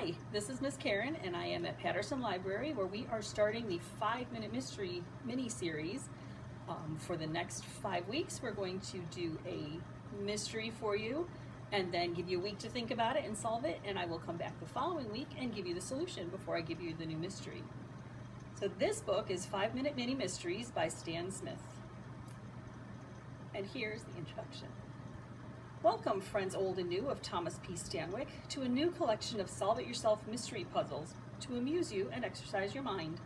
Hi, this is Miss Karin, and I am at Patterson Library, where we are starting the 5-minute mystery mini-series. For the next 5 weeks, we're going to do a mystery for you, and then give you a week to think about it and solve it, and I will come back the following week and give you the solution before I give you the new mystery. So this book is 5-Minute Mini Mysteries by Stan Smith. And here's the introduction. Welcome, friends old and new of Thomas P. Stanwyck, to a new collection of solve-it-yourself mystery puzzles to amuse you and exercise your mind.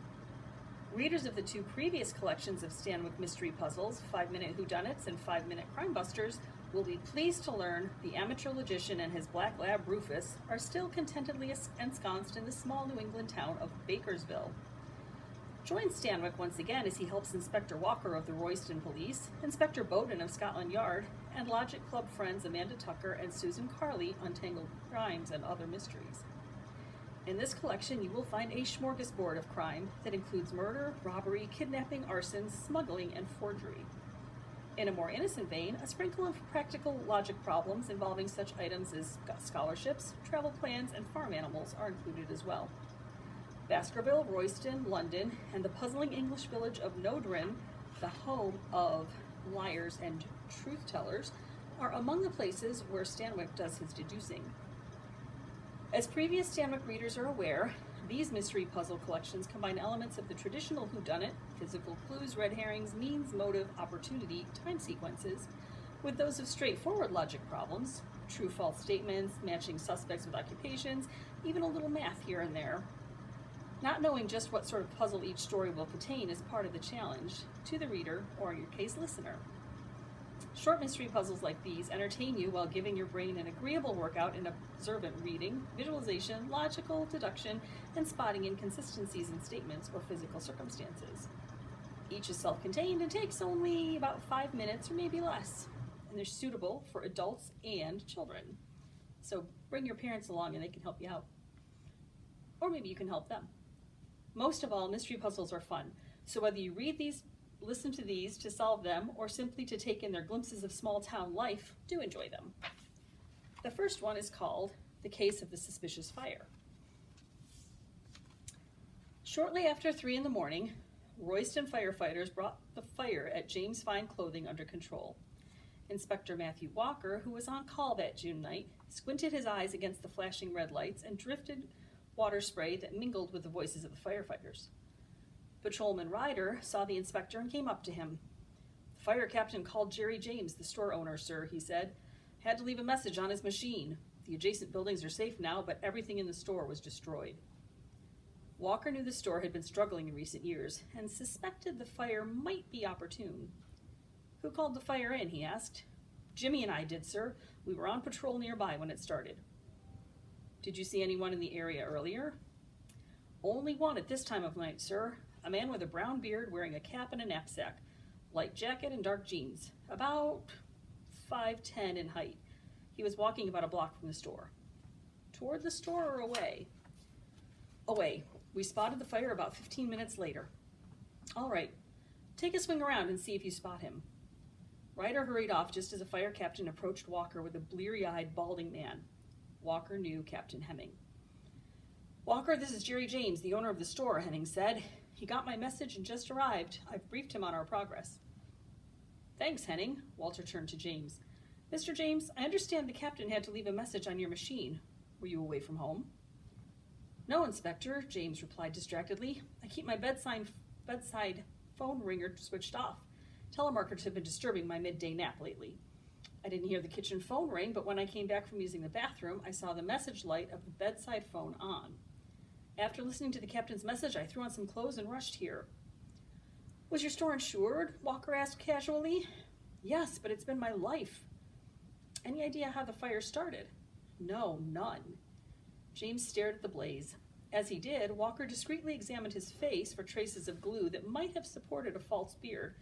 Readers of the 2 previous collections of Stanwyck mystery puzzles, 5-Minute Whodunits and 5-Minute Crime Busters, will be pleased to learn the amateur logician and his black lab Rufus are still contentedly ensconced in the small New England town of Bakersville. Join Stanwyck once again as he helps Inspector Walker of the Royston Police, Inspector Bowden of Scotland Yard, and Logic Club friends Amanda Tucker and Susan Carley untangle crimes and other mysteries. In this collection, you will find a smorgasbord of crime that includes murder, robbery, kidnapping, arson, smuggling, and forgery. In a more innocent vein, a sprinkle of practical logic problems involving such items as scholarships, travel plans, and farm animals are included as well. Baskerville, Royston, London, and the puzzling English village of Nodrin, the home of liars and truth-tellers, are among the places where Stanwyck does his deducing. As previous Stanwyck readers are aware, these mystery puzzle collections combine elements of the traditional whodunit, physical clues, red herrings, means, motive, opportunity, time sequences, with those of straightforward logic problems, true-false statements, matching suspects with occupations, even a little math here and there. Not knowing just what sort of puzzle each story will contain is part of the challenge to the reader, or in your case, listener. Short mystery puzzles like these entertain you while giving your brain an agreeable workout in observant reading, visualization, logical deduction, and spotting inconsistencies in statements or physical circumstances. Each is self-contained and takes only about 5 minutes or maybe less, and they're suitable for adults and children. So bring your parents along and they can help you out. Or maybe you can help them. Most of all, mystery puzzles are fun, so whether you read these, listen to these to solve them, or simply to take in their glimpses of small town life, do enjoy them. The first one is called The Case of the Suspicious Fire. Shortly after 3 in the morning, Royston firefighters brought the fire at James Fine Clothing under control. Inspector Matthew Walker, who was on call that June night, squinted his eyes against the flashing red lights and drifted water spray that mingled with the voices of the firefighters. Patrolman Ryder saw the inspector and came up to him. "The fire captain called Jerry James, the store owner, sir," he said. "Had to leave a message on his machine. The adjacent buildings are safe now, but everything in the store was destroyed." Walker knew the store had been struggling in recent years and suspected the fire might be opportune. "Who called the fire in?" he asked. "Jimmy and I did, sir. We were on patrol nearby when it started." "Did you see anyone in the area earlier?" "Only one at this time of night, sir. A man with a brown beard wearing a cap and a knapsack, light jacket and dark jeans, about 5'10" in height. He was walking about a block from the store." "Toward the store or away?" "Away. We spotted the fire about 15 minutes later." "All right. Take a swing around and see if you spot him." Ryder hurried off just as a fire captain approached Walker with a bleary-eyed, balding man. Walker knew Captain Hemming. "Walker, this is Jerry James, the owner of the store," Henning said. "He got my message and just arrived. I've briefed him on our progress." "Thanks, Henning." Walter turned to James. "Mr. James, I understand the captain had to leave a message on your machine. Were you away from home?" "No, Inspector," James replied distractedly. "I keep my bedside phone ringer switched off. Telemarketers have been disturbing my midday nap lately. I didn't hear the kitchen phone ring, but when I came back from using the bathroom, I saw the message light of the bedside phone on. After listening to the captain's message, I threw on some clothes and rushed here." "Was your store insured?" Walker asked casually. "Yes, but it's been my life." "Any idea how the fire started?" "No, none." James stared at the blaze. As he did, Walker discreetly examined his face for traces of glue that might have supported a false beard,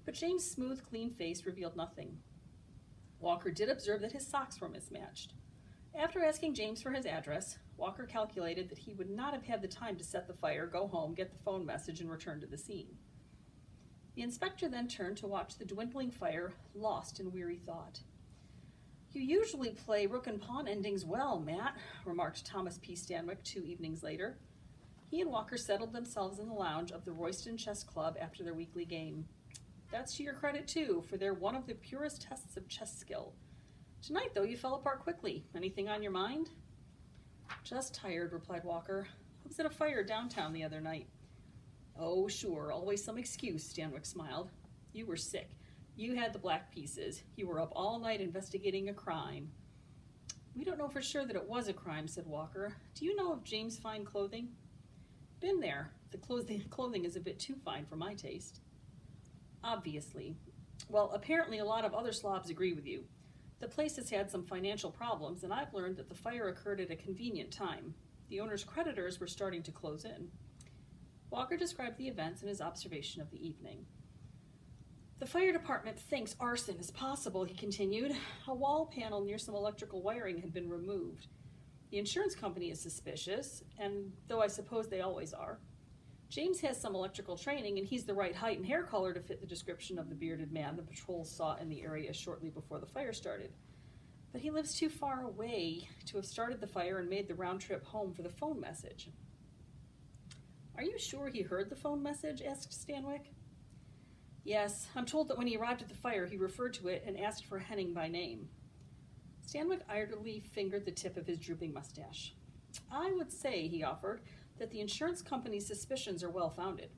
but James' smooth, clean face revealed nothing. Walker did observe that his socks were mismatched. After asking James for his address, Walker calculated that he would not have had the time to set the fire, go home, get the phone message, and return to the scene. The inspector then turned to watch the dwindling fire, lost in weary thought. You usually play rook and pawn endings well, Matt, remarked Thomas P. Stanwyck 2 evenings later. He and Walker settled themselves in the lounge of the Royston Chess Club after their weekly game. That's to your credit, too, for they're one of the purest tests of chess skill. Tonight, though, you fell apart quickly. Anything on your mind? Just tired, replied Walker. I was at a fire downtown the other night. Oh, sure, always some excuse, Stanwyck smiled. You were sick. You had the black pieces. You were up all night investigating a crime. We don't know for sure that it was a crime, said Walker. Do you know of James Fine Clothing? Been there. The clothing is a bit too fine for my taste. Obviously. Well, apparently a lot of other slobs agree with you. The place has had some financial problems, and I've learned that the fire occurred at a convenient time. The owner's creditors were starting to close in. Walker described the events and his observation of the evening. The fire department thinks arson is possible, he continued. A wall panel near some electrical wiring had been removed. The insurance company is suspicious, and though I suppose they always are. James has some electrical training, and he's the right height and hair color to fit the description of the bearded man the patrol saw in the area shortly before the fire started. But he lives too far away to have started the fire and made the round trip home for the phone message. Are you sure he heard the phone message? Asked Stanwyck. Yes, I'm told that when he arrived at the fire, he referred to it and asked for Henning by name. Stanwyck idly fingered the tip of his drooping mustache. I would say, he offered, that the insurance company's suspicions are well-founded.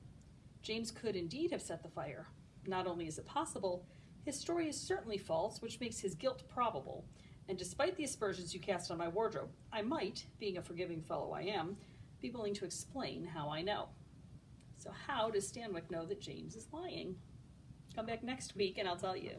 James could indeed have set the fire. Not only is it possible, his story is certainly false, which makes his guilt probable. And despite the aspersions you cast on my wardrobe, I might, being a forgiving fellow I am, be willing to explain how I know. So how does Stanwyck know that James is lying? Come back next week and I'll tell you.